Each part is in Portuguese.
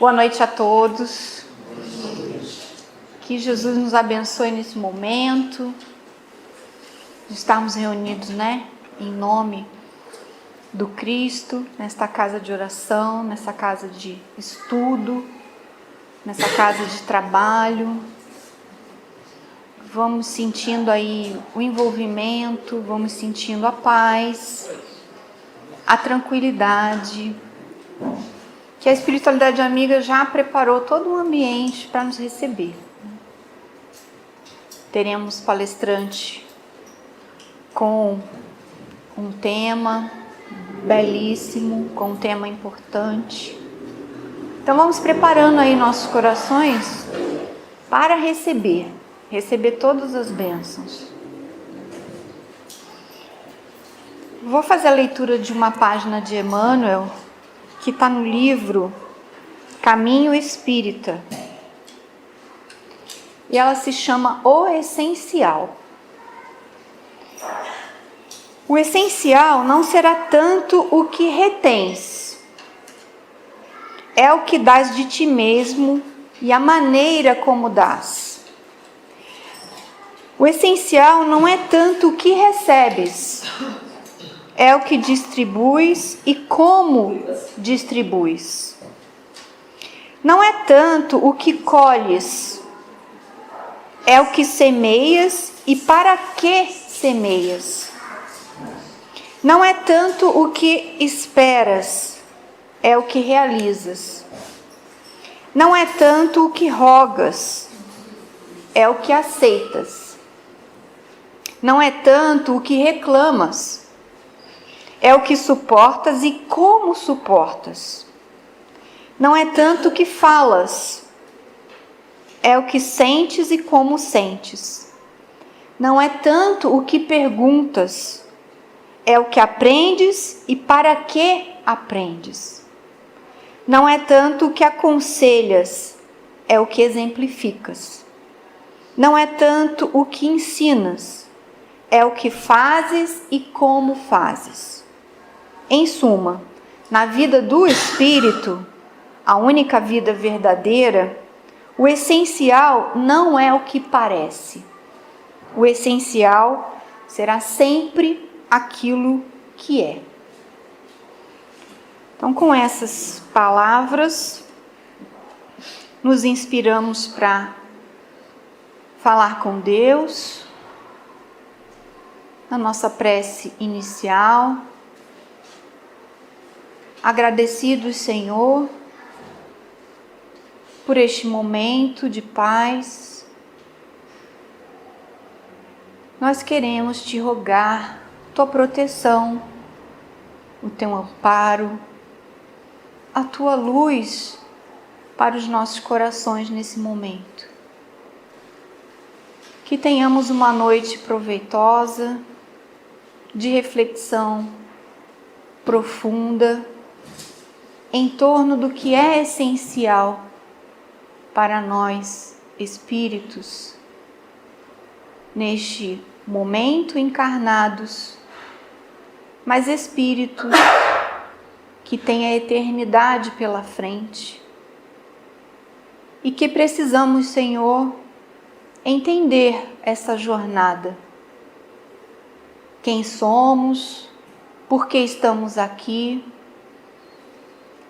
Boa noite a todos. Que Jesus nos abençoe nesse momento de estarmos reunidos, em nome do Cristo, nesta casa de oração, nessa casa de estudo, nessa casa de trabalho. Vamos sentindo aí o envolvimento, vamos sentindo a paz, a tranquilidade, que a espiritualidade amiga já preparou todo um ambiente para nos receber. Teremos palestrante com um tema belíssimo, com um tema importante. Então vamos preparando aí nossos corações para receber todas as bênçãos. Vou fazer a leitura de uma página de Emmanuel, que está no livro Caminho Espírita. E ela se chama O Essencial. O essencial não será tanto o que retens, é o que dás de ti mesmo e a maneira como dás. O essencial não é tanto o que recebes, é o que distribuis e como distribuis. Não é tanto o que colhes, é o que semeias e para que semeias. Não é tanto o que esperas, é o que realizas. Não é tanto o que rogas, é o que aceitas. Não é tanto o que reclamas, é o que suportas e como suportas. Não é tanto o que falas, é o que sentes e como sentes. Não é tanto o que perguntas, é o que aprendes e para que aprendes. Não é tanto o que aconselhas, é o que exemplificas. Não é tanto o que ensinas, é o que fazes e como fazes. Em suma, na vida do Espírito, a única vida verdadeira, o essencial não é o que parece. O essencial será sempre aquilo que é. Então, com essas palavras, nos inspiramos para falar com Deus, na nossa prece inicial, agradecidos, Senhor, por este momento de paz. Nós queremos te rogar tua proteção, o teu amparo, a tua luz para os nossos corações nesse momento. Que tenhamos uma noite proveitosa, de reflexão profunda, em torno do que é essencial para nós, espíritos, neste momento encarnados, mas espíritos que têm a eternidade pela frente e que precisamos, Senhor, entender essa jornada. Quem somos, por que estamos aqui,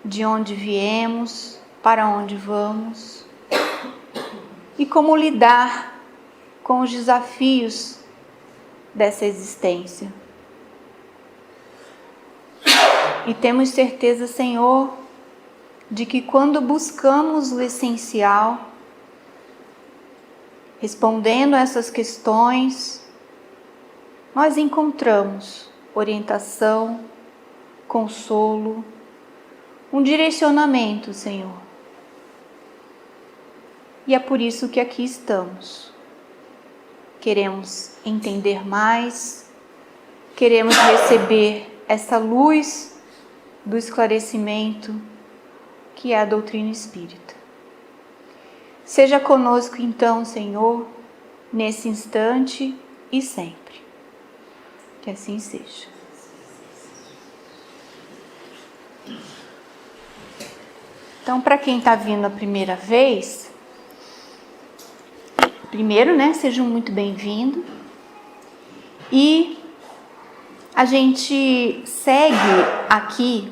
de onde viemos, para onde vamos e como lidar com os desafios dessa existência. E temos certeza, Senhor, de que quando buscamos o essencial, respondendo a essas questões, nós encontramos orientação, consolo, um direcionamento, Senhor. E é por isso que aqui estamos. Queremos entender mais, queremos receber essa luz do esclarecimento que é a doutrina espírita. Seja conosco então, Senhor, nesse instante e sempre. Que assim seja. Então, para quem está vindo a primeira vez, primeiro, né, sejam muito bem-vindos. E a gente segue aqui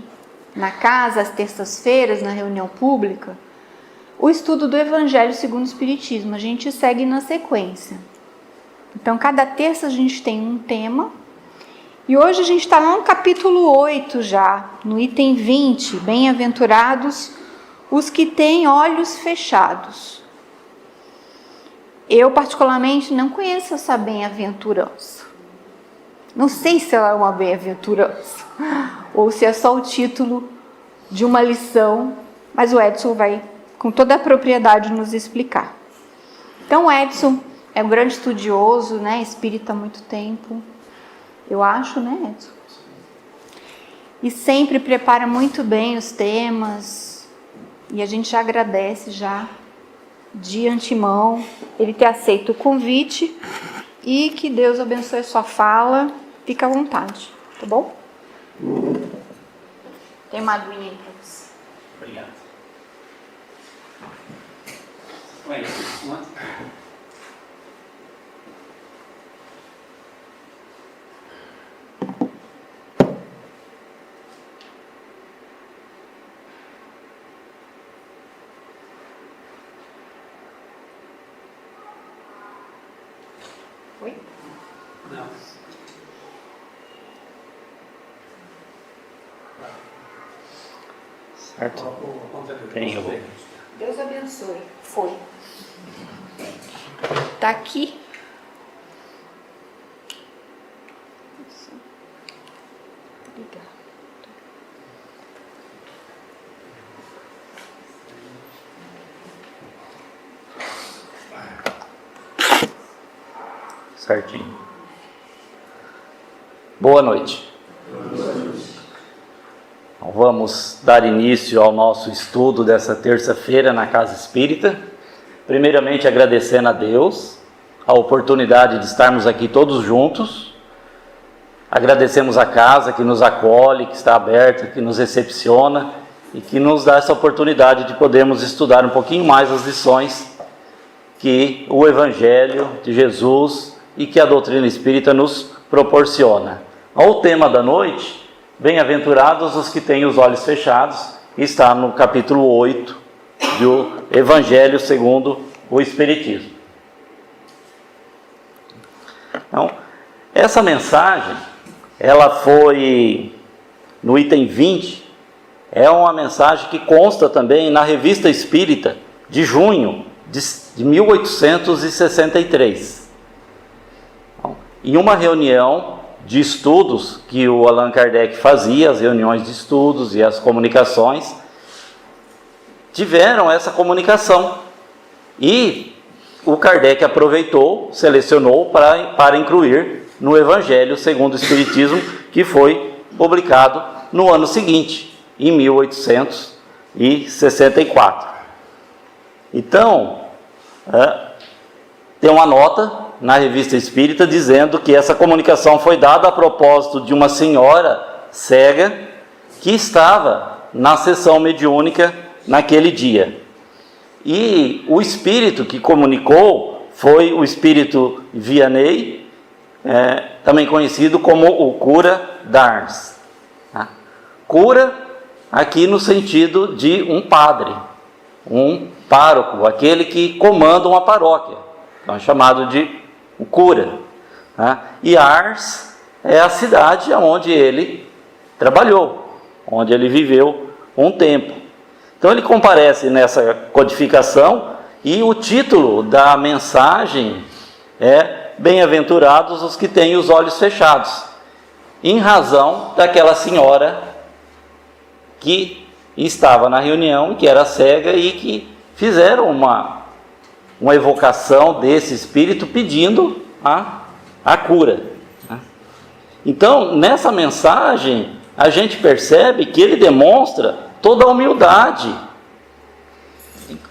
na casa, às terças-feiras, na reunião pública, o estudo do Evangelho segundo o Espiritismo. A gente segue na sequência. Então, cada terça a gente tem um tema. E hoje a gente está lá no capítulo 8 já, no item 20. Bem-aventurados os que têm olhos fechados. Eu, particularmente, não conheço essa bem-aventurança. Não sei se ela é uma bem-aventurança ou se é só o título de uma lição, mas o Edson vai, com toda a propriedade, nos explicar. Então, o Edson é um grande estudioso, né? Espírita há muito tempo, eu acho, né, Edson? E sempre prepara muito bem os temas, e a gente já agradece já de antemão ele ter aceito o convite. E que Deus abençoe a sua fala. Fica à vontade, tá bom? Tem uma aguinha aí pra você. Obrigado. Oi, Oi? Não. Certo? Tem, eu vou. Deus abençoe. Foi. Tá aqui. Obrigada. Certinho. Boa noite. Então, vamos dar início ao nosso estudo dessa terça-feira na Casa Espírita. Primeiramente, agradecendo a Deus a oportunidade de estarmos aqui todos juntos. Agradecemos a casa que nos acolhe, que está aberta, que nos recepciona e que nos dá essa oportunidade de podermos estudar um pouquinho mais as lições que o Evangelho de Jesus e que a doutrina espírita nos proporciona. O tema da noite, bem-aventurados os que têm os olhos fechados, está no capítulo 8 do Evangelho segundo o Espiritismo. Então, essa mensagem, ela foi no item 20, é uma mensagem que consta também na Revista Espírita de junho de 1863. Em uma reunião de estudos que o Allan Kardec fazia, as reuniões de estudos e as comunicações, tiveram essa comunicação. E o Kardec aproveitou, selecionou para incluir no Evangelho segundo o Espiritismo, que foi publicado no ano seguinte, em 1864. Então, tem uma nota na Revista Espírita dizendo que essa comunicação foi dada a propósito de uma senhora cega que estava na sessão mediúnica naquele dia. E o espírito que comunicou foi o espírito Vianney, também conhecido como o cura d'Ars. Cura aqui no sentido de um padre, um pároco, aquele que comanda uma paróquia. Então é chamado de o cura. E Ars é a cidade onde ele trabalhou, onde ele viveu um tempo. Então ele comparece nessa codificação e o título da mensagem é Bem-aventurados os que têm os olhos fechados, em razão daquela senhora que estava na reunião, que era cega e que fizeram uma evocação desse espírito pedindo a cura. Então, nessa mensagem, a gente percebe que ele demonstra toda a humildade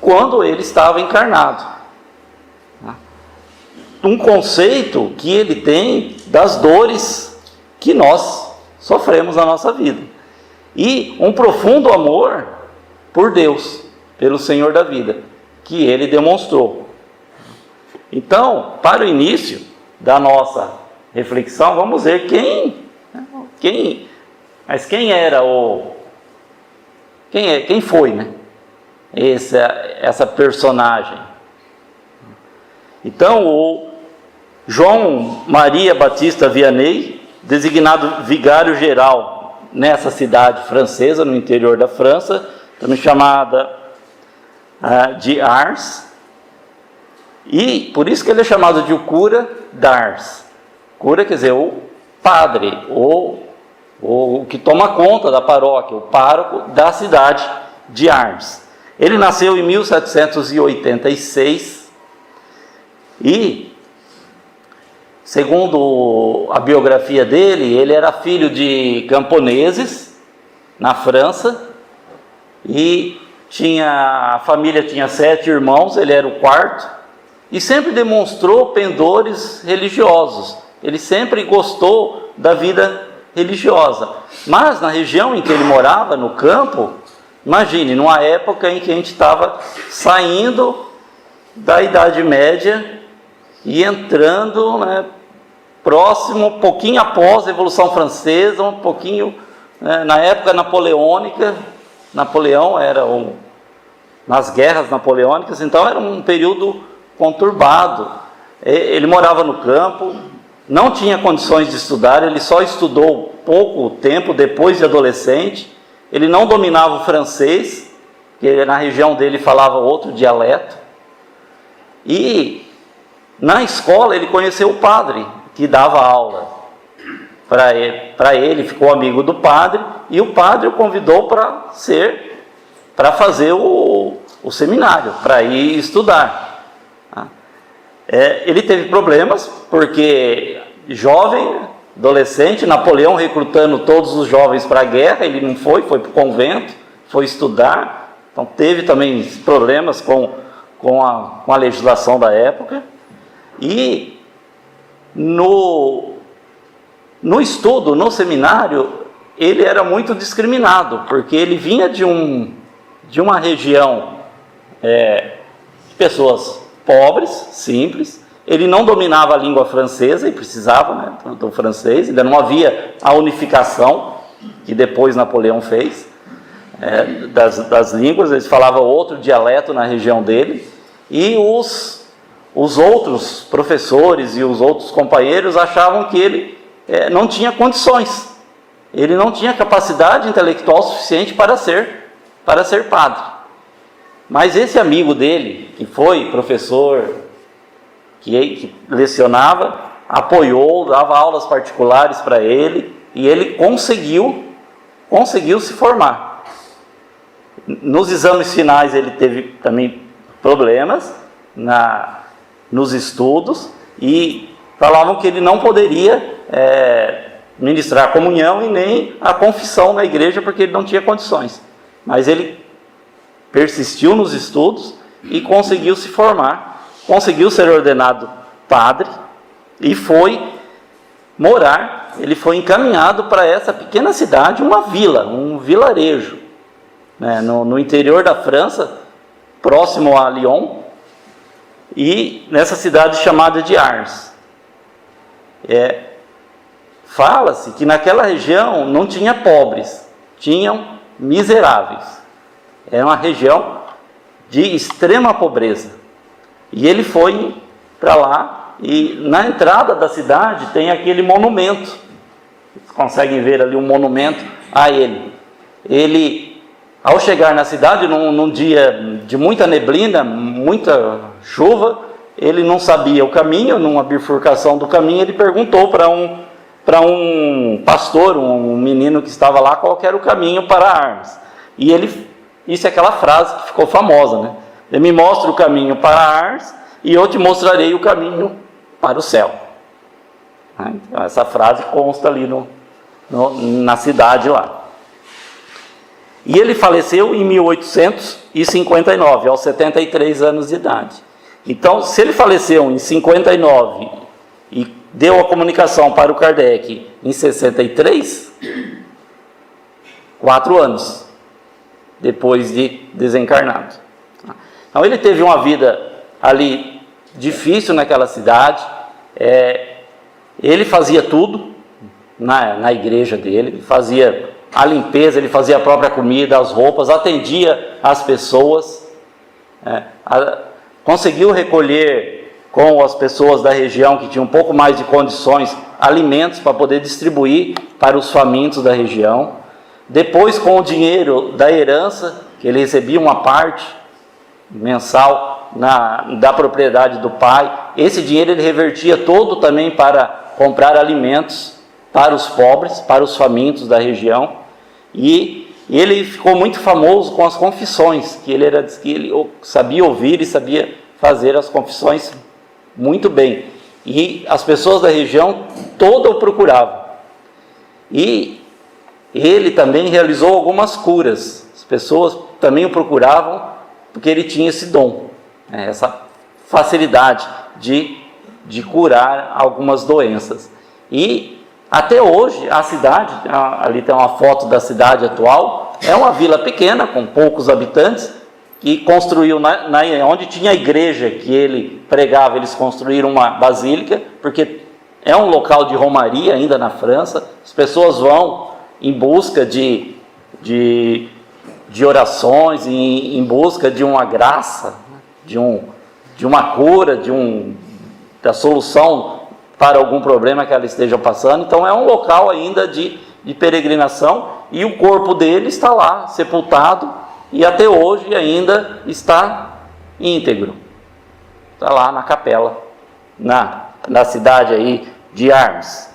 quando ele estava encarnado. Um conceito que ele tem das dores que nós sofremos na nossa vida. E um profundo amor por Deus, pelo Senhor da vida, que ele demonstrou. Então, para o início da nossa reflexão, vamos ver mas quem era quem foi, né? Essa personagem. Então, o João Maria Batista Vianney, designado vigário-geral nessa cidade francesa, no interior da França, também chamada de Ars, e por isso que ele é chamado de o cura d'Ars. Cura quer dizer o padre, o que toma conta da paróquia, o pároco da cidade de Ars. Ele nasceu em 1786 e, segundo a biografia dele, ele era filho de camponeses na França e a família tinha 7 irmãos, ele era o quarto, e sempre demonstrou pendores religiosos. Ele sempre gostou da vida religiosa. Mas na região em que ele morava, no campo, imagine, numa época em que a gente estava saindo da Idade Média e entrando, né, próximo, um pouquinho após a Revolução Francesa, um pouquinho, né, na época napoleônica. Napoleão era nas guerras napoleônicas, então era um período conturbado. Ele morava no campo, não tinha condições de estudar, ele só estudou pouco tempo depois de adolescente. Ele não dominava o francês, porque na região dele falava outro dialeto. E na escola ele conheceu o padre que dava aula para ele, ficou amigo do padre, e o padre o convidou para fazer o seminário, para ir estudar. Ele teve problemas, porque jovem, adolescente, Napoleão recrutando todos os jovens para a guerra, ele não foi para o convento, foi estudar, então teve também problemas com a legislação da época. E no estudo, no seminário, ele era muito discriminado, porque ele vinha de uma região de pessoas pobres, simples. Ele não dominava a língua francesa e precisava, né, do francês. Ainda não havia a unificação que depois Napoleão fez das línguas. Eles falavam outro dialeto na região dele. E os outros professores e os outros companheiros achavam que ele não tinha condições. Ele não tinha capacidade intelectual suficiente para ser padre. Mas esse amigo dele, que foi professor, que lecionava, apoiou, dava aulas particulares para ele, e ele conseguiu se formar. Nos exames finais ele teve também problemas nos estudos, e falavam que ele não poderia ministrar a comunhão e nem a confissão na igreja, porque ele não tinha condições. Mas ele persistiu nos estudos e conseguiu se formar, conseguiu ser ordenado padre e foi morar. Ele foi encaminhado para essa pequena cidade, uma vila, um vilarejo, né, no interior da França, próximo a Lyon, e nessa cidade chamada de Ars. Fala-se que naquela região não tinha pobres, tinham miseráveis. Era uma região de extrema pobreza. E ele foi para lá, e na entrada da cidade tem aquele monumento. Vocês conseguem ver ali um monumento a ele. Ele, ao chegar na cidade, num dia de muita neblina, muita chuva, ele não sabia o caminho. Numa bifurcação do caminho, ele perguntou para um pastor, um menino que estava lá, qual era o caminho para Ars. E isso é aquela frase que ficou famosa, né? Ele me mostra o caminho para Ars e eu te mostrarei o caminho para o céu. Então, essa frase consta ali na cidade lá. E ele faleceu em 1859, aos 73 anos de idade. Então, se ele faleceu em 59 e deu a comunicação para o Kardec em 63, 4 anos. depois de desencarnado. Então ele teve uma vida ali difícil naquela cidade. Ele fazia tudo na igreja dele, ele fazia a limpeza, ele fazia a própria comida, as roupas, atendia as pessoas, conseguiu recolher com as pessoas da região que tinham um pouco mais de condições, alimentos para poder distribuir para os famintos da região. Depois, com o dinheiro da herança, que ele recebia uma parte mensal da propriedade do pai, esse dinheiro ele revertia todo também para comprar alimentos para os pobres, para os famintos da região. E ele ficou muito famoso com as confissões, que ele sabia ouvir e sabia fazer as confissões muito bem. E as pessoas da região toda o procuravam. E ele também realizou algumas curas. As pessoas também o procuravam porque ele tinha esse dom, essa facilidade de curar algumas doenças. E até hoje a cidade, ali tem uma foto da cidade atual, é uma vila pequena com poucos habitantes, que construiu onde tinha a igreja que ele pregava, eles construíram uma basílica, porque é um local de romaria ainda na França. As pessoas vão em busca de orações, em busca de uma graça, de uma cura, da solução para algum problema que ela esteja passando. Então é um local ainda de peregrinação, e o corpo dele está lá, sepultado, e até hoje ainda está íntegro. Está lá na capela, na cidade aí de Armes,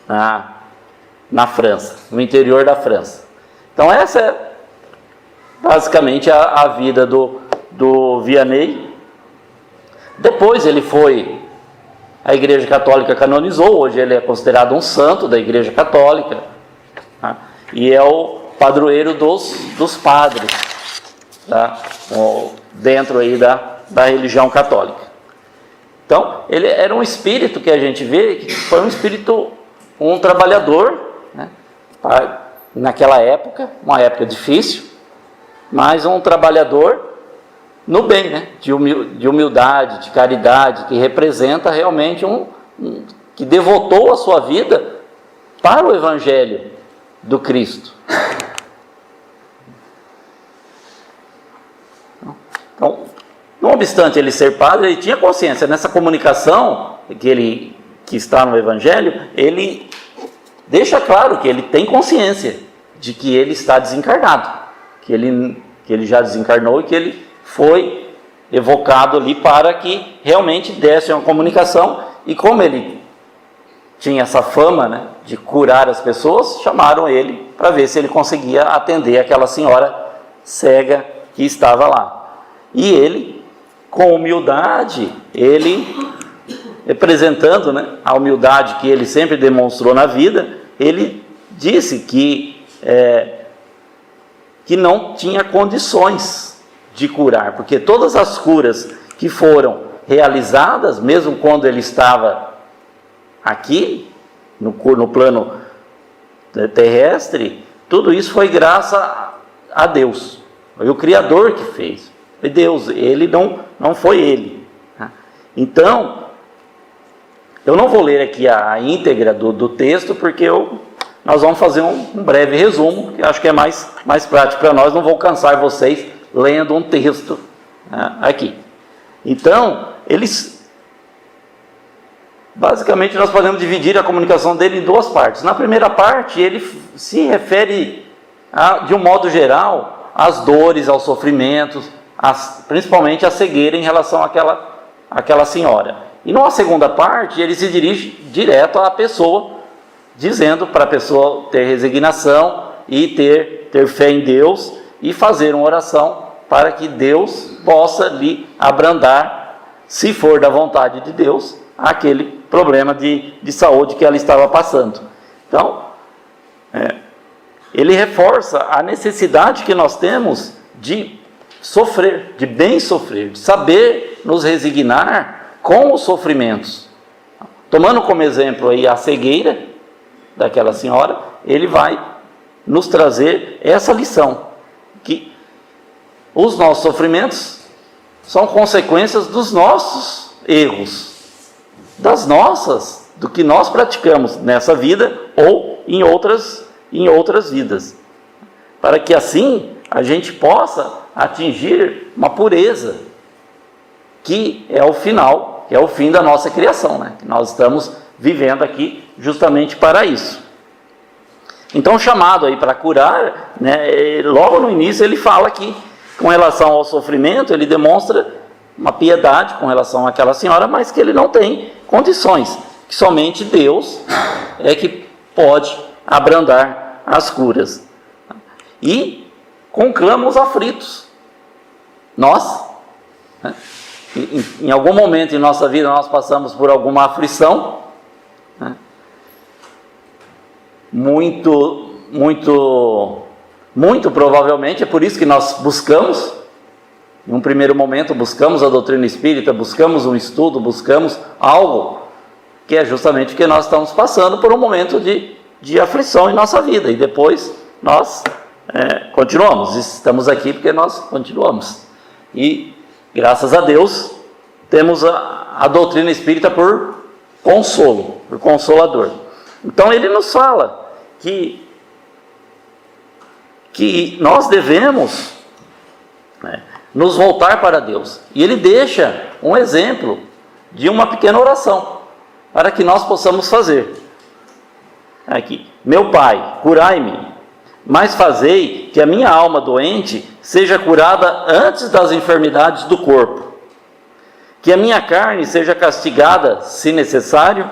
na França, no interior da França. Então essa é basicamente a vida do Vianney. Depois ele a Igreja Católica canonizou, hoje ele é considerado um santo da Igreja Católica, e é o padroeiro dos padres, dentro aí da religião católica. Então, ele era um espírito que a gente vê, que foi um espírito, um trabalhador, naquela época, uma época difícil, mas um trabalhador no bem, de humildade, de caridade, que representa realmente que devotou a sua vida para o Evangelho do Cristo. Então, não obstante ele ser padre, ele tinha consciência nessa comunicação que está no Evangelho. Ele deixa claro que ele tem consciência de que ele está desencarnado, que ele já desencarnou e que ele foi evocado ali para que realmente desse uma comunicação. E como ele tinha essa fama, de curar as pessoas, chamaram ele para ver se ele conseguia atender aquela senhora cega que estava lá. E ele, com humildade, ele representando a humildade que ele sempre demonstrou na vida, ele disse que não tinha condições de curar, porque todas as curas que foram realizadas, mesmo quando ele estava aqui, no plano terrestre, tudo isso foi graças a Deus. Foi o Criador que fez. Foi Deus, ele não foi ele. Então, eu não vou ler aqui a íntegra do texto, porque nós vamos fazer um breve resumo, que acho que é mais prático para nós. Não vou cansar vocês lendo um texto aqui. Então, basicamente nós podemos dividir a comunicação dele em duas partes. Na primeira parte, ele se refere, de um modo geral, às dores, aos sofrimentos, principalmente à cegueira em relação àquela senhora. E numa segunda parte, ele se dirige direto à pessoa, dizendo para a pessoa ter resignação e ter fé em Deus, e fazer uma oração para que Deus possa lhe abrandar, se for da vontade de Deus, aquele problema de saúde que ela estava passando. Então, ele reforça a necessidade que nós temos de sofrer, de bem sofrer, de saber nos resignar com os sofrimentos. Tomando como exemplo aí a cegueira daquela senhora, ele vai nos trazer essa lição, que os nossos sofrimentos são consequências dos nossos erros, do que nós praticamos nessa vida ou em outras vidas, para que assim a gente possa atingir uma pureza, que é o final, que é o fim da nossa criação, né? Que nós estamos vivendo aqui justamente para isso. Então, o chamado aí para curar, né, logo no início ele fala que, com relação ao sofrimento, ele demonstra uma piedade com relação àquela senhora, mas que ele não tem condições, que somente Deus é que pode abrandar as curas. E conclama os aflitos. Nós, né, em algum momento em nossa vida nós passamos por alguma aflição, né, muito provavelmente é por isso que nós buscamos, em um primeiro momento buscamos a doutrina espírita, buscamos um estudo, buscamos algo, que é justamente porque nós estamos passando por um momento de aflição em nossa vida, e depois nós continuamos, estamos aqui porque nós continuamos, e graças a Deus temos a doutrina espírita por consolo, por consolador. Então ele nos fala que nós devemos, né, nos voltar para Deus. E ele deixa um exemplo de uma pequena oração para que nós possamos fazer. Aqui: meu Pai, curai-me, mas fazei que a minha alma doente seja curada antes das enfermidades do corpo, que a minha carne seja castigada, se necessário,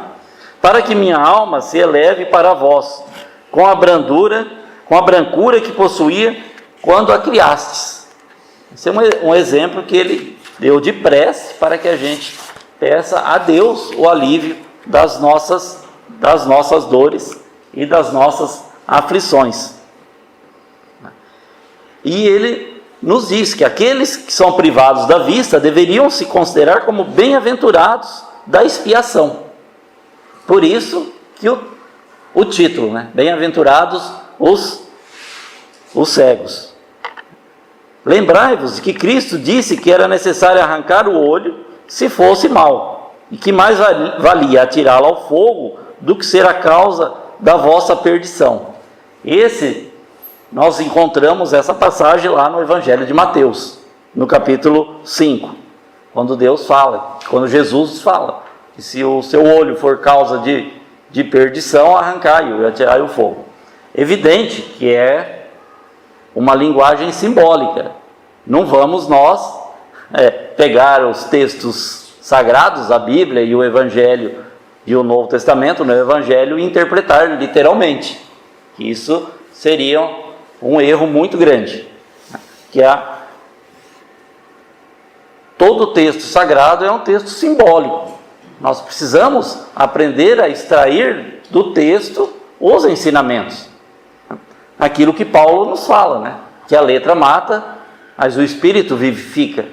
para que minha alma se eleve para vós, com a brancura que possuía quando a criastes. Esse é um exemplo que ele deu de prece para que a gente peça a Deus o alívio das nossas dores e das nossas aflições. E ele nos diz que aqueles que são privados da vista deveriam se considerar como bem-aventurados da expiação. Por isso que o título, né? Bem-aventurados os cegos. Lembrai-vos de que Cristo disse que era necessário arrancar o olho se fosse mau, e que mais valia atirá-lo ao fogo do que ser a causa da vossa perdição. Nós encontramos essa passagem lá no Evangelho de Mateus, no capítulo 5, quando Jesus fala que se o seu olho for causa de perdição, arrancai-o e atirai-o ao fogo. Evidente que é uma linguagem simbólica. Não vamos nós pegar os textos sagrados, a Bíblia e o Evangelho e o Novo Testamento no Evangelho e interpretar literalmente. Isso seria um erro muito grande. Todo texto sagrado é um texto simbólico. Nós precisamos aprender a extrair do texto os ensinamentos. Aquilo que Paulo nos fala, né? Que a letra mata, mas o Espírito vivifica.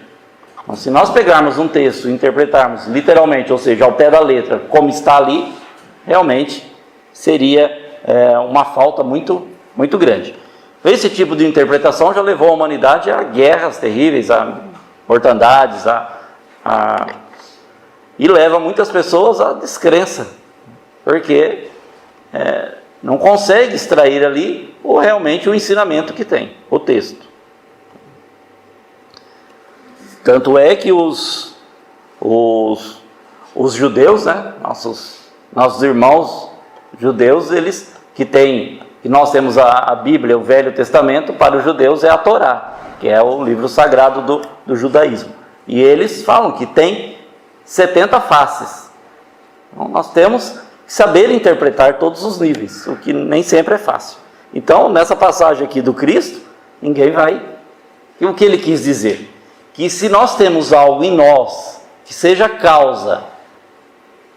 Então, se nós pegarmos um texto e interpretarmos literalmente, ou seja, ao pé da letra, como está ali, realmente seria uma falta muito, muito grande. Esse tipo de interpretação já levou a humanidade a guerras terríveis, a mortandades, e leva muitas pessoas à descrença, porque não consegue extrair ali realmente o ensinamento que tem, o texto. Tanto é que os judeus, né, nossos irmãos judeus, eles que nós temos a Bíblia, o Velho Testamento, para os judeus é a Torá, que é o livro sagrado do judaísmo. E eles falam que tem 70 faces. Então, nós temos que saber interpretar todos os níveis, o que nem sempre é fácil. Então, nessa passagem aqui do Cristo, ninguém vai... E o que ele quis dizer? Que se nós temos algo em nós que seja causa,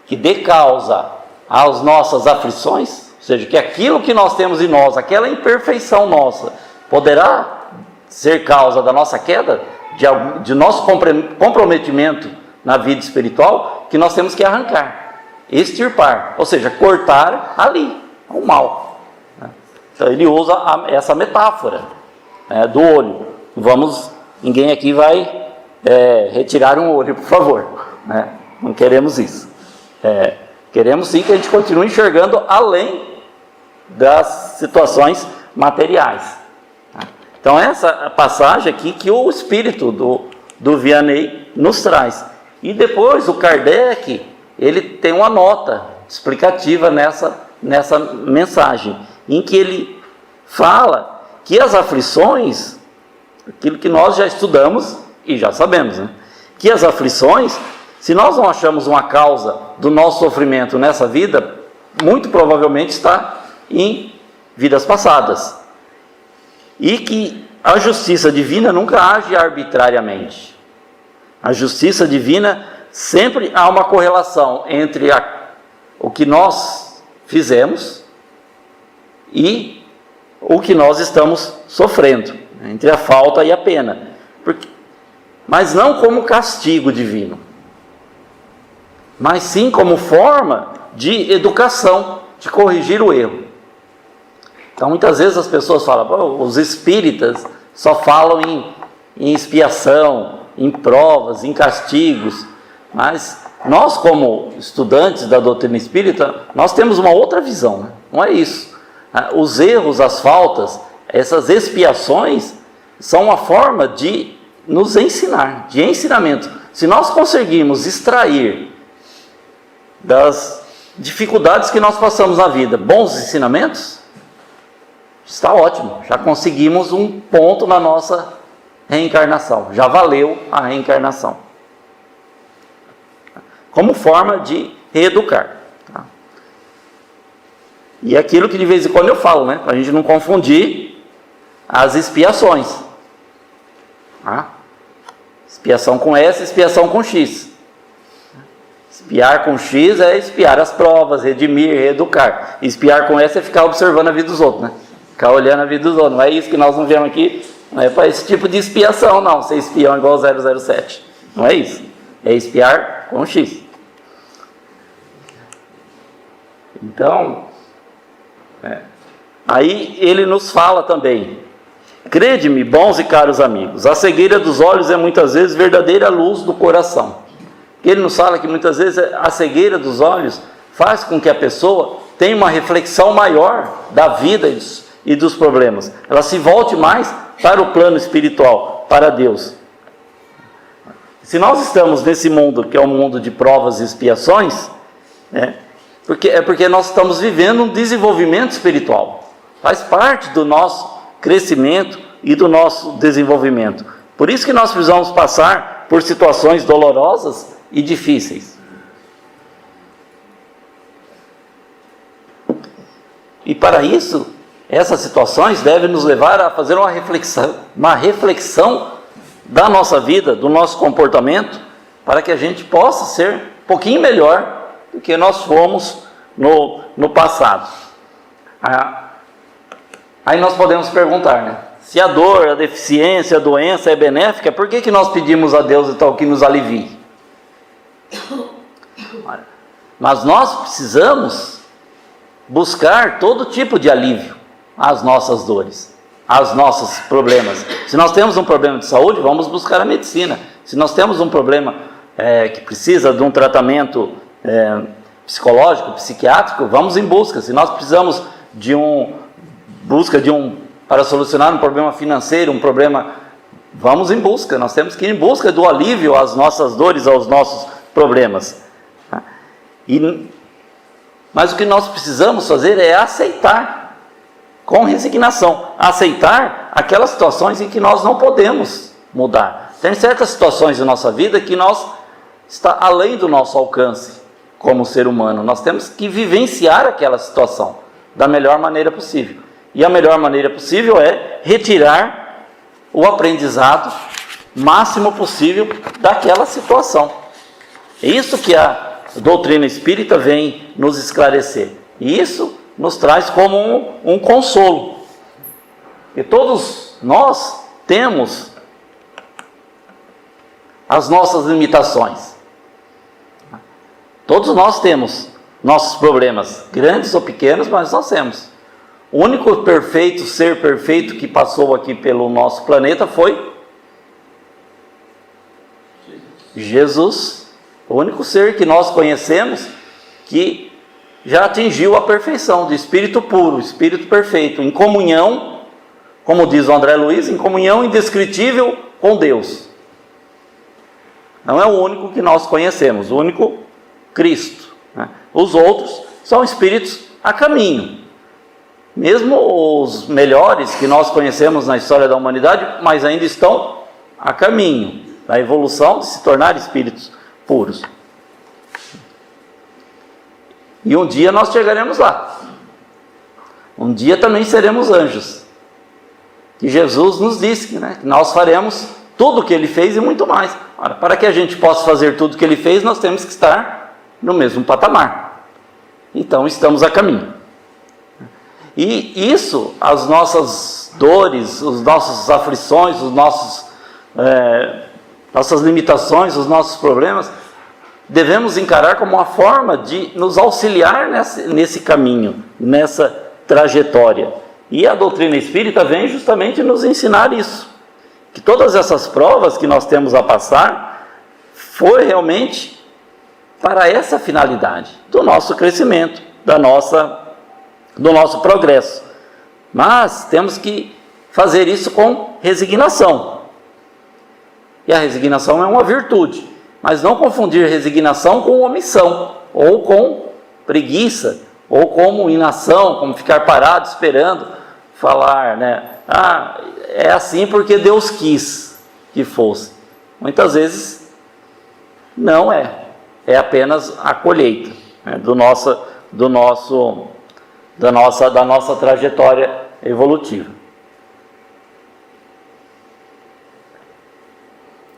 que dê causa às nossas aflições, ou seja, que aquilo que nós temos em nós, aquela imperfeição nossa, poderá ser causa da nossa queda, de nosso comprometimento na vida espiritual, que nós temos que arrancar, extirpar, ou seja, cortar ali, o mal. Então ele usa essa metáfora do olho. Vamos Ninguém aqui vai retirar um olho, por favor, né? Não queremos isso. Queremos sim que a gente continue enxergando além das situações materiais. Então essa passagem aqui que o espírito do Vianney nos traz. E depois o Kardec, ele tem uma nota explicativa nessa mensagem, em que ele fala que as aflições, aquilo que nós já estudamos e já sabemos, né? Que as aflições, se nós não achamos uma causa do nosso sofrimento nessa vida, muito provavelmente está em vidas passadas. E que a justiça divina nunca age arbitrariamente. A justiça divina sempre há uma correlação entre o que nós fizemos e o que nós estamos sofrendo, entre a falta e a pena. Mas não como castigo divino, mas sim como forma de educação, de corrigir o erro. Então muitas vezes as pessoas falam, os espíritas só falam em expiação, em provas, em castigos, mas nós como estudantes da doutrina espírita, nós temos uma outra visão, né? Não é isso. Os erros, as faltas, essas expiações são uma forma de nos ensinar, de ensinamento. Se nós conseguirmos extrair das dificuldades que nós passamos na vida bons ensinamentos, está ótimo, já conseguimos um ponto na nossa reencarnação, já valeu a reencarnação, como forma de reeducar, tá? E aquilo que de vez em quando eu falo, né, para a gente não confundir as expiações, tá? Expiação com S, expiação com X. Espiar com X é espiar as provas, redimir, reeducar. Espiar com S é ficar observando a vida dos outros, né? Ficar olhando a vida dos outros. Não é isso que nós não viemos aqui, não é para esse tipo de expiação, não. Ser espião igual 007. Não é isso. É espiar com X. Então, aí ele nos fala também: crede-me, bons e caros amigos, a cegueira dos olhos é muitas vezes verdadeira luz do coração. Ele nos fala que muitas vezes a cegueira dos olhos faz com que a pessoa tenha uma reflexão maior da vida e dos problemas. Ela se volte mais para o plano espiritual, para Deus. Se nós estamos nesse mundo, que é um mundo de provas e expiações, porque nós estamos vivendo um desenvolvimento espiritual. Faz parte do nosso crescimento e do nosso desenvolvimento. Por isso que nós precisamos passar por situações dolorosas e difíceis. E para isso, essas situações devem nos levar a fazer uma reflexão da nossa vida, do nosso comportamento, para que a gente possa ser um pouquinho melhor do que nós fomos no passado. Aí nós podemos perguntar, né? Se a dor, a deficiência, a doença é benéfica, por que nós pedimos a Deus então que nos alivie? Mas nós precisamos buscar todo tipo de alívio às nossas dores, aos nossos problemas. Se nós temos um problema de saúde, vamos buscar a medicina. Se nós temos um problema que precisa de um tratamento psicológico, psiquiátrico, vamos em busca. Se nós precisamos para solucionar um problema financeiro, um problema, vamos em busca. Nós temos que ir em busca do alívio às nossas dores, aos nossos problemas. Mas o que nós precisamos fazer é aceitar, com resignação, aceitar aquelas situações em que nós não podemos mudar. Tem certas situações da nossa vida que está além do nosso alcance como ser humano. Nós temos que vivenciar aquela situação da melhor maneira possível. E a melhor maneira possível é retirar o aprendizado máximo possível daquela situação. É isso que a doutrina espírita vem nos esclarecer. E isso nos traz como um consolo. E todos nós temos as nossas limitações. Todos nós temos nossos problemas, grandes ou pequenos, mas nós temos. O único perfeito, ser perfeito que passou aqui pelo nosso planeta foi Jesus, o único ser que nós conhecemos que já atingiu a perfeição de espírito puro, espírito perfeito, em comunhão, como diz o André Luiz, em comunhão indescritível com Deus. Não é o único que nós conhecemos, o único Cristo, né? Os outros são espíritos a caminho. Mesmo os melhores que nós conhecemos na história da humanidade, mas ainda estão a caminho da evolução de se tornar espíritos puros. E um dia nós chegaremos lá. Um dia também seremos anjos. E Jesus nos disse, né, que nós faremos tudo o que Ele fez e muito mais. Ora, para que a gente possa fazer tudo o que Ele fez, nós temos que estar no mesmo patamar. Então estamos a caminho. E isso, as nossas dores, as nossas aflições, nossas limitações, os nossos problemas, devemos encarar como uma forma de nos auxiliar nesse caminho, nessa trajetória. E a doutrina espírita vem justamente nos ensinar isso. Que todas essas provas que nós temos a passar, foi realmente para essa finalidade, do nosso crescimento, do nosso progresso. Mas temos que fazer isso com resignação. E a resignação é uma virtude. Mas não confundir resignação com omissão, ou com preguiça, ou como inação, como ficar parado esperando falar, né? É assim porque Deus quis que fosse. Muitas vezes não é. É apenas a colheita, né, da nossa trajetória evolutiva.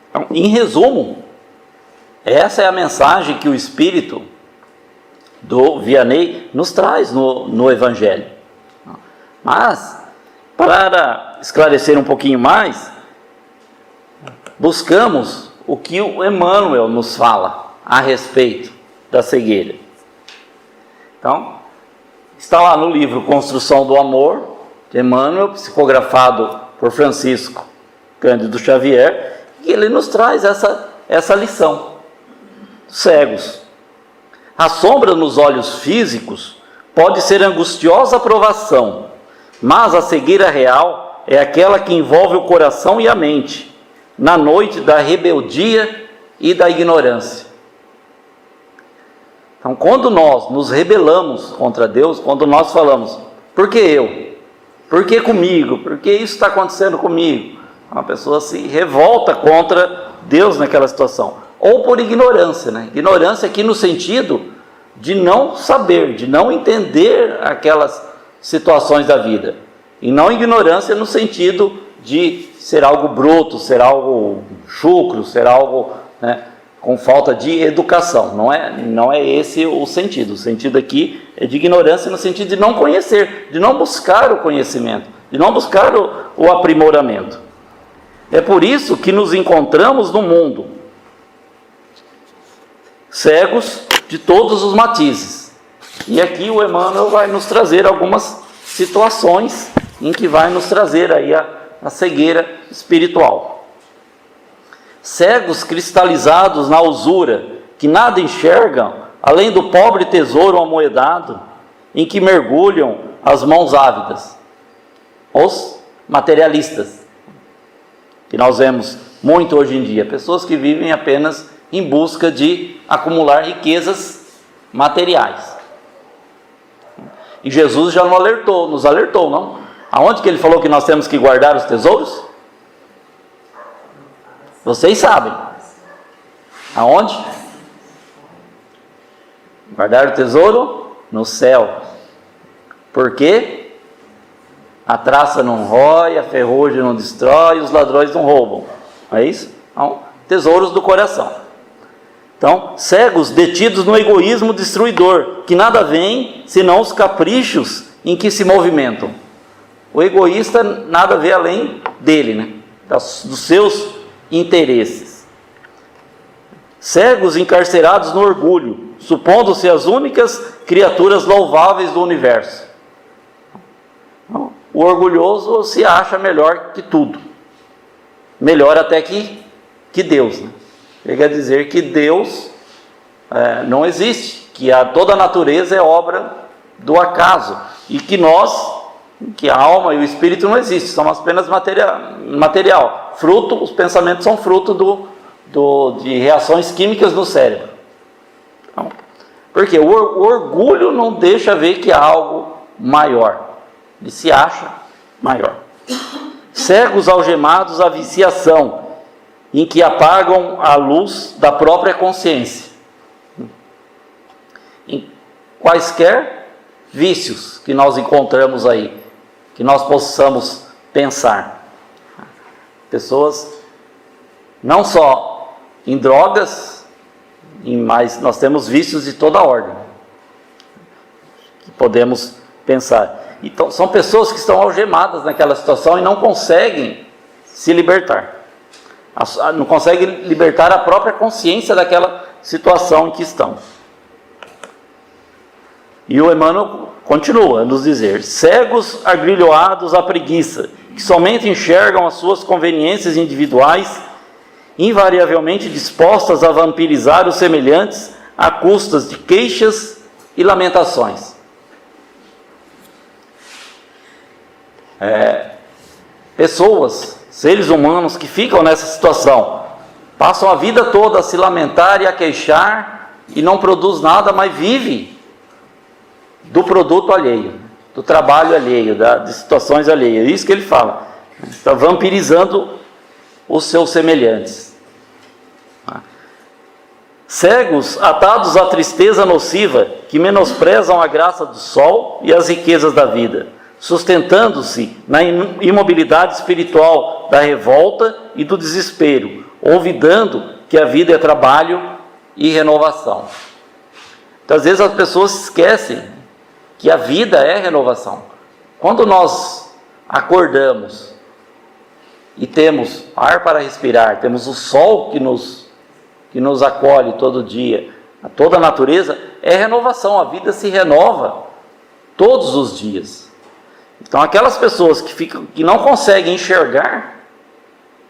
Então, em resumo, essa é a mensagem que o Espírito do Vianney nos traz no Evangelho. Mas, para esclarecer um pouquinho mais, buscamos o que o Emmanuel nos fala a respeito da cegueira. Então, está lá no livro Construção do Amor, de Emmanuel, psicografado por Francisco Cândido Xavier, e ele nos traz essa lição. Cegos. A sombra nos olhos físicos pode ser angustiosa provação, mas a cegueira real é aquela que envolve o coração e a mente, na noite da rebeldia e da ignorância. Então, quando nós nos rebelamos contra Deus, quando nós falamos, por que eu? Por que comigo? Por que isso está acontecendo comigo? Uma pessoa se revolta contra Deus naquela situação. Ou por ignorância, né? Ignorância aqui no sentido de não saber, de não entender aquelas situações da vida. E não ignorância no sentido de ser algo bruto, ser algo chucro, ser algo, né, com falta de educação. Não é esse o sentido. O sentido aqui é de ignorância no sentido de não conhecer, de não buscar o conhecimento, de não buscar o aprimoramento. É por isso que nos encontramos no mundo, cegos de todos os matizes. E aqui o Emmanuel vai nos trazer algumas situações em que vai nos trazer aí a cegueira espiritual. Cegos cristalizados na usura, que nada enxergam, além do pobre tesouro amoedado, em que mergulham as mãos ávidas. Os materialistas, que nós vemos muito hoje em dia, pessoas que vivem apenas em busca de acumular riquezas materiais. E Jesus já nos alertou, não? Aonde que ele falou que nós temos que guardar os tesouros? Vocês sabem. Aonde? Guardar o tesouro no céu. Por quê? A traça não rói, a ferrugem não destrói, os ladrões não roubam. Não é isso? Então, tesouros do coração. Então, cegos detidos no egoísmo destruidor, que nada vem senão os caprichos em que se movimentam. O egoísta nada vê além dele, né? Dos seus interesses. Cegos encarcerados no orgulho, supondo-se as únicas criaturas louváveis do universo. O orgulhoso se acha melhor que tudo, melhor até que Deus, né? Ele quer dizer que Deus não existe, que toda a natureza é obra do acaso, e que a alma e o espírito não existem, são apenas material. Os pensamentos são fruto de reações químicas no cérebro. Então, porque o orgulho não deixa ver que há algo maior, ele se acha maior. Cegos algemados à viciação, em que apagam a luz da própria consciência. Em quaisquer vícios que nós encontramos aí, que nós possamos pensar. Pessoas, não só em drogas, mas nós temos vícios de toda ordem, que podemos pensar. Então, são pessoas que estão algemadas naquela situação e não conseguem se libertar. Não conseguem libertar a própria consciência daquela situação em que estão. E o Emmanuel continua a nos dizer: cegos agrilhoados à preguiça, que somente enxergam as suas conveniências individuais, invariavelmente dispostas a vampirizar os semelhantes a custas de queixas e lamentações. Pessoas, seres humanos que ficam nessa situação, passam a vida toda a se lamentar e a queixar e não produz nada, mas vive do produto alheio, do trabalho alheio, de situações alheias. É isso que ele fala. Está vampirizando os seus semelhantes. Cegos atados à tristeza nociva, que menosprezam a graça do sol e as riquezas da vida, sustentando-se na imobilidade espiritual da revolta e do desespero, olvidando que a vida é trabalho e renovação. Então, às vezes as pessoas esquecem que a vida é renovação. Quando nós acordamos e temos ar para respirar, temos o sol que nos acolhe todo dia, toda a natureza, é renovação, a vida se renova todos os dias. Então, aquelas pessoas que não conseguem enxergar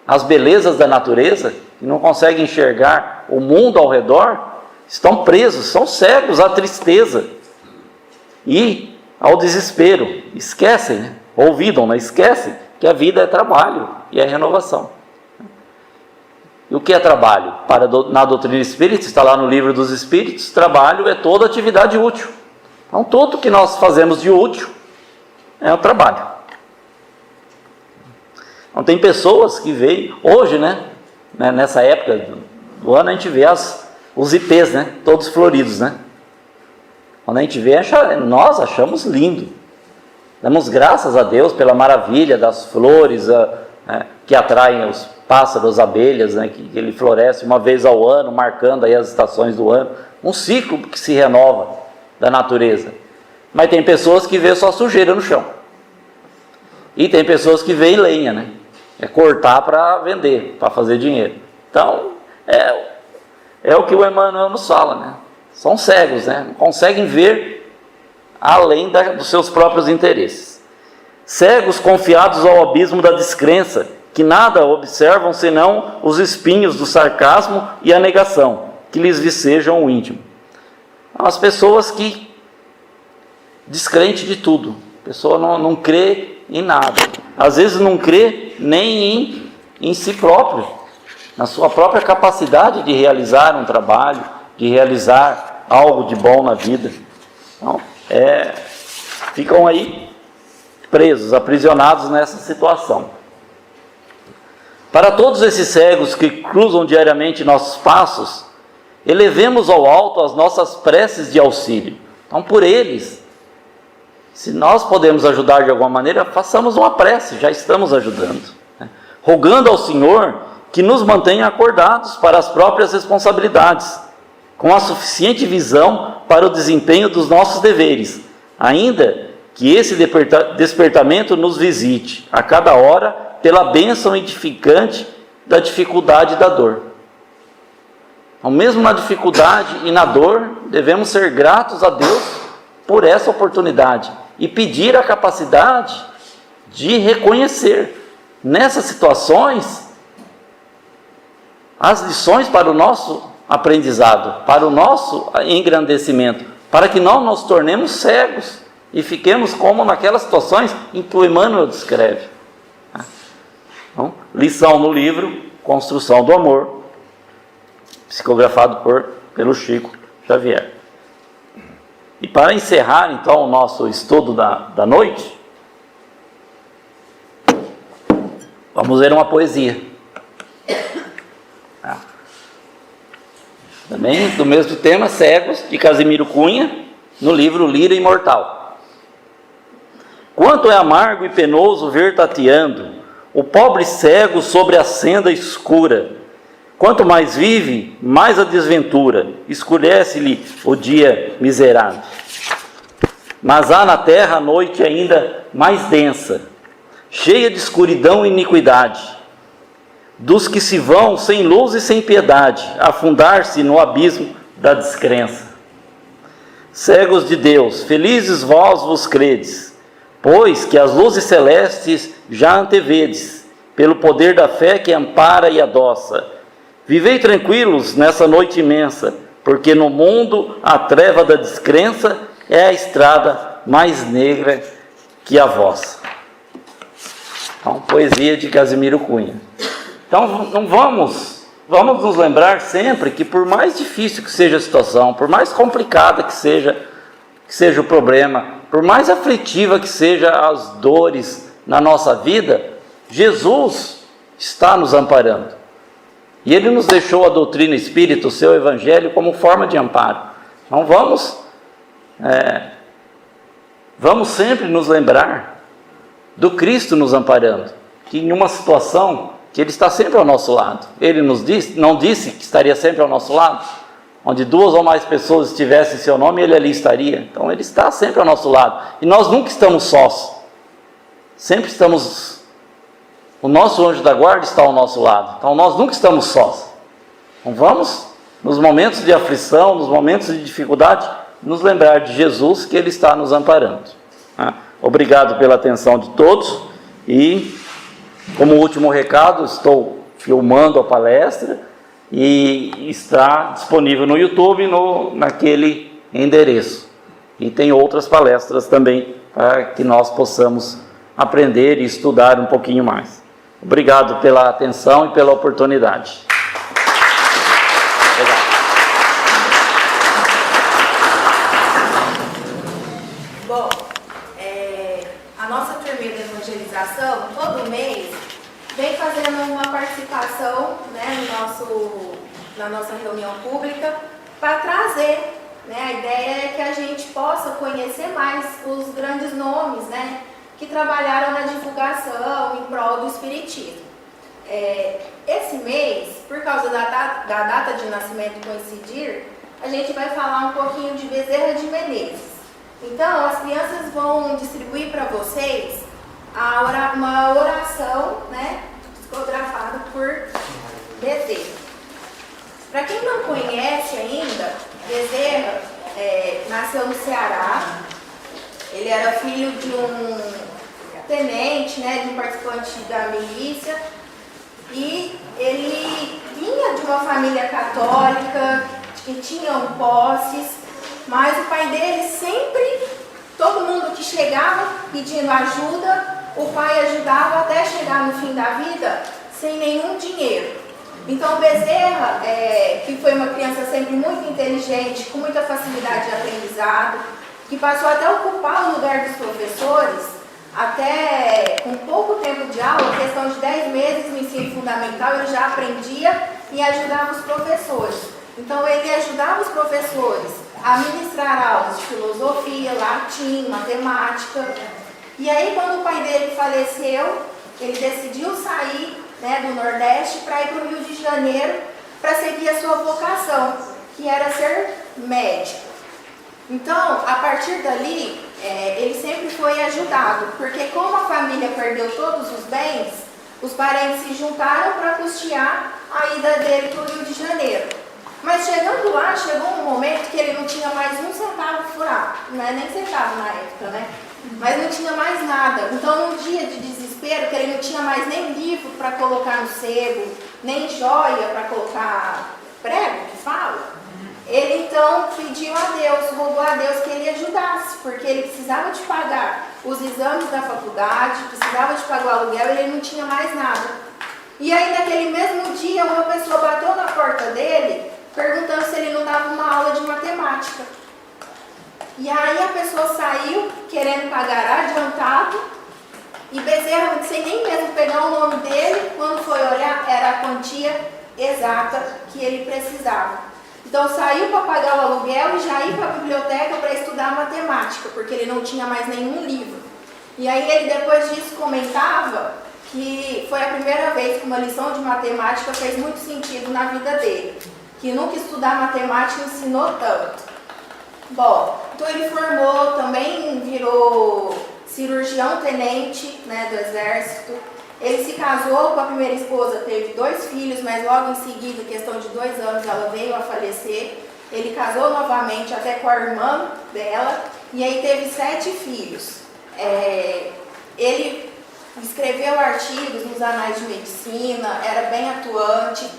as belezas da natureza, que não conseguem enxergar o mundo ao redor, estão presos, são cegos à tristeza e ao desespero. Esquecem, né? Olvidam, né? Esquecem que a vida é trabalho e é renovação. E o que é trabalho? Na doutrina espírita, está lá no Livro dos Espíritos, trabalho é toda atividade útil. Então, tudo que nós fazemos de útil é o trabalho. Então, tem pessoas que veem, hoje, nessa época do ano, a gente vê os ipês, todos floridos, Quando a gente vê, nós achamos lindo. Damos graças a Deus pela maravilha das flores que atraem os pássaros, as abelhas, que ele floresce uma vez ao ano, marcando aí as estações do ano. Um ciclo que se renova da natureza. Mas tem pessoas que vê só sujeira no chão. E tem pessoas que veem lenha, É cortar para vender, para fazer dinheiro. Então, é o que o Emmanuel nos fala, São cegos, Não conseguem ver além dos seus próprios interesses. Cegos confiados ao abismo da descrença, que nada observam senão os espinhos do sarcasmo e a negação, que lhes vicejam o íntimo. As pessoas que descrente de tudo. A pessoa não crê em nada. Às vezes não crê nem em si próprio, na sua própria capacidade de realizar um trabalho, de realizar algo de bom na vida. Então, ficam aí presos, aprisionados nessa situação. Para todos esses cegos que cruzam diariamente nossos passos, elevemos ao alto as nossas preces de auxílio. Então, por eles, se nós podemos ajudar de alguma maneira, façamos uma prece, já estamos ajudando. Rogando ao Senhor que nos mantenha acordados para as próprias responsabilidades, com a suficiente visão para o desempenho dos nossos deveres, ainda que esse despertamento nos visite a cada hora pela bênção edificante da dificuldade e da dor. Então, mesmo na dificuldade e na dor, devemos ser gratos a Deus por essa oportunidade e pedir a capacidade de reconhecer nessas situações as lições para o nosso aprendizado, para o nosso engrandecimento, para que não nos tornemos cegos e fiquemos como naquelas situações em que o Emmanuel descreve. Então, lição no livro Construção do Amor, psicografado pelo Chico Xavier. E para encerrar então o nosso estudo da noite, vamos ler uma poesia. Também do mesmo tema, Cegos, de Casimiro Cunha, no livro Lira Imortal. Quanto é amargo e penoso ver tateando o pobre cego sobre a senda escura. Quanto mais vive, mais a desventura, escurece-lhe o dia miserável. Mas há na terra a noite ainda mais densa, cheia de escuridão e iniquidade, dos que se vão sem luz e sem piedade, afundar-se no abismo da descrença. Cegos de Deus, felizes vós vos credes, pois que as luzes celestes já antevedes, pelo poder da fé que ampara e adoça. Vivei tranquilos nessa noite imensa, porque no mundo a treva da descrença é a estrada mais negra que a vossa. Então, poesia de Casimiro Cunha. Então, não vamos nos lembrar sempre que por mais difícil que seja a situação, por mais complicada que seja o problema, por mais aflitiva que seja as dores na nossa vida, Jesus está nos amparando. E Ele nos deixou a doutrina espírita, o seu Evangelho, como forma de amparo. Então vamos sempre nos lembrar do Cristo nos amparando, que em uma situação que Ele está sempre ao nosso lado. Ele não disse que estaria sempre ao nosso lado? Onde 2 ou mais pessoas estivessem em seu nome, Ele ali estaria. Então Ele está sempre ao nosso lado. E nós nunca estamos sós. Sempre estamos... O nosso anjo da guarda está ao nosso lado. Então nós nunca estamos sós. Então vamos, nos momentos de aflição, nos momentos de dificuldade, nos lembrar de Jesus, que Ele está nos amparando. Obrigado pela atenção de todos. E, como último recado, estou filmando a palestra e está disponível no YouTube, naquele endereço. E tem outras palestras também para que nós possamos aprender e estudar um pouquinho mais. Obrigado pela atenção e pela oportunidade. Obrigado. Bom, a nossa turnê de evangelização, todo mês, vem fazendo uma participação, né, na nossa reunião pública, para trazer, né, a ideia é que a gente possa conhecer mais os grandes nomes, né, que trabalharam na divulgação em prol do Espiritismo. Esse mês, por causa da data de nascimento coincidir, a gente vai falar um pouquinho de Bezerra de Menezes. Então, as crianças vão distribuir para vocês uma oração, né, psicografada por Bezerra. Para quem não conhece ainda, Bezerra nasceu no Ceará. Ele era filho de um tenente, né, de um participante da milícia, e ele vinha de uma família católica, que tinham posses, mas o pai dele sempre, todo mundo que chegava pedindo ajuda, o pai ajudava até chegar no fim da vida sem nenhum dinheiro. Então Bezerra, que foi uma criança sempre muito inteligente, com muita facilidade de aprendizado, que passou até a ocupar o lugar dos professores, até com pouco tempo de aula, questão de 10 meses no ensino fundamental, ele já aprendia e ajudava os professores. Então ele ajudava os professores a ministrar aulas de filosofia, latim, matemática. E aí, quando o pai dele faleceu, ele decidiu sair, né, do Nordeste para ir para o Rio de Janeiro para seguir a sua vocação, que era ser médico. Então, a partir dali, ele sempre foi ajudado, porque como a família perdeu todos os bens, os parentes se juntaram para custear a ida dele para o Rio de Janeiro. Mas chegando lá, chegou um momento que ele não tinha mais um centavo furado, não é nem centavo na época, né? mas não tinha mais nada. Então, num dia de desespero, que ele não tinha mais nem livro para colocar no sebo, nem joia para colocar prego, que fala, ele então pediu a Deus, rogou a Deus que ele ajudasse, porque ele precisava de pagar os exames da faculdade, precisava de pagar o aluguel e ele não tinha mais nada. E aí, naquele mesmo dia, uma pessoa bateu na porta dele, perguntando se ele não dava uma aula de matemática. E aí a pessoa saiu, querendo pagar adiantado, e Bezerra, sem nem mesmo pegar o nome dele, quando foi olhar, era a quantia exata que ele precisava. Então saiu para pagar o aluguel e já ia para a biblioteca para estudar matemática, porque ele não tinha mais nenhum livro. E aí ele depois disso comentava que foi a primeira vez que uma lição de matemática fez muito sentido na vida dele, que nunca estudar matemática ensinou tanto. Bom, então ele formou, também virou cirurgião tenente, né, do exército. Ele se casou com a primeira esposa, teve 2 filhos, mas logo em seguida, questão de 2 anos, ela veio a falecer. Ele casou novamente até com a irmã dela e aí teve 7 filhos. Ele escreveu artigos nos anais de medicina, era bem atuante,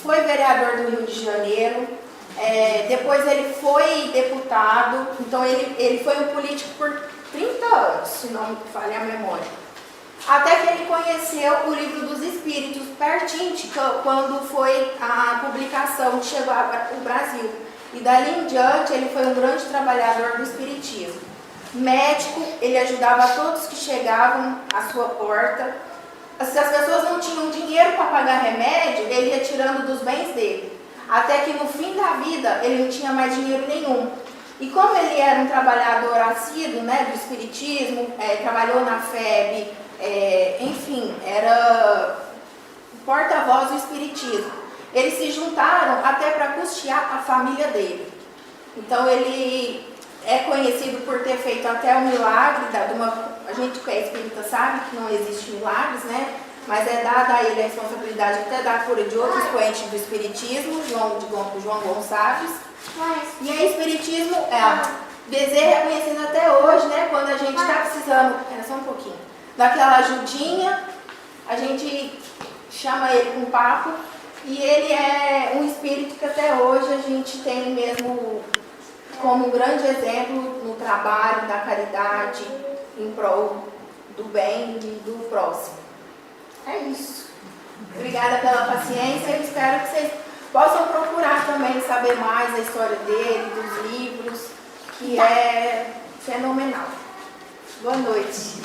foi vereador do Rio de Janeiro, depois ele foi deputado, então ele foi um político por 30 anos, se não me falha a memória. Até que ele conheceu o Livro dos Espíritos, pertinho de quando foi a publicação que chegou ao Brasil. E dali em diante ele foi um grande trabalhador do Espiritismo. Médico, ele ajudava todos que chegavam à sua porta. Se as pessoas não tinham dinheiro para pagar remédio, ele ia tirando dos bens dele. Até que no fim da vida ele não tinha mais dinheiro nenhum. E como ele era um trabalhador assíduo, né, do Espiritismo, trabalhou na FEB, enfim, era porta-voz do Espiritismo. Eles se juntaram até para custear a família dele. Então ele é conhecido por ter feito até um milagre, a gente que é espírita sabe que não existe milagres, né? Mas é dada a ele a responsabilidade até da cura de outros expoentes do Espiritismo, João Gonçalves. E aí Espiritismo, Bezerra é conhecido até hoje, né? Quando a gente está precisando, só um pouquinho, daquela ajudinha, a gente chama ele com papo, e ele é um espírito que até hoje a gente tem mesmo como um grande exemplo no trabalho da caridade, em prol do bem e do próximo. É isso. Obrigada pela paciência e espero que vocês possam procurar também saber mais da história dele, dos livros, que é fenomenal. Boa noite.